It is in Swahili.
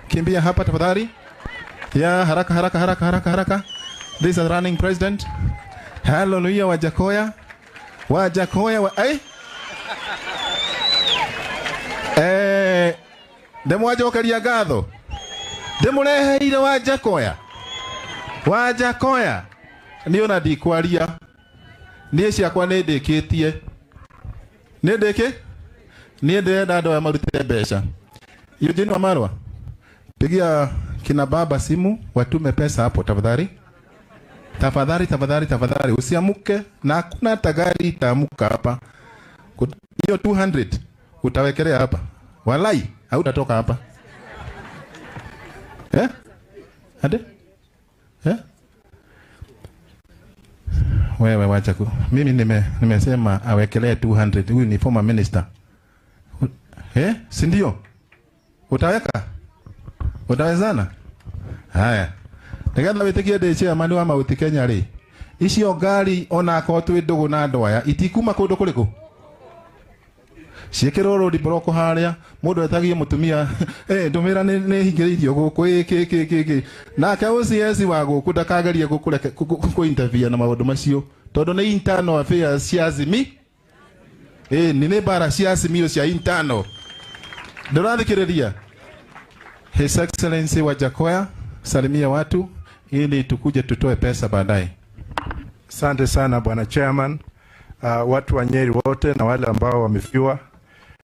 Kimbia hapa tafadhali. Ya haraka. This is the running president. Hallelujah Wajackoyah. Demwajokeria gatho. Demureheire Wajackoyah. Niona ndikwaria. Nie ciakwa nĩ ndĩkĩtie. Nĩ ndĩkĩ? Niĩ ndĩrenda andũ aya marute mbeca. Eugene Wamarwa. Pigia kina baba simu watume pesa hapo tafadhali. Tafadhali usiamuke na hakuna tagari itamuka hapa. Hiyo 200 utawekelea hapa. Walai hautatoka hapa. Ade? Wewe Wajackoyah. Mimi nimesema awekelee 200. Huyu ni former minister. Si ndio? Utaweka? Utawezana? Haya. Nigetha witikie ndi chairman wa Mauti Kenya ri. Icio ngari ona ko twi ndugu na ndoya itikuma kundu kuriku. Ciekero road block haria mundu etagie mutumia ndumira ni hingiririo guku nake OCS wa guku ndakagerie gukureke ku interview na maundu macio tondu ni internal affairs cia azimi ni bara cia azimio cia internal ndirathikiriria. His Excellency Wajackoyah, salimia watu ili tukuje tutoe pesa baadaye. Asante sana bwana chairman. Watu wa Nyeri wote na wale ambao wamefiwa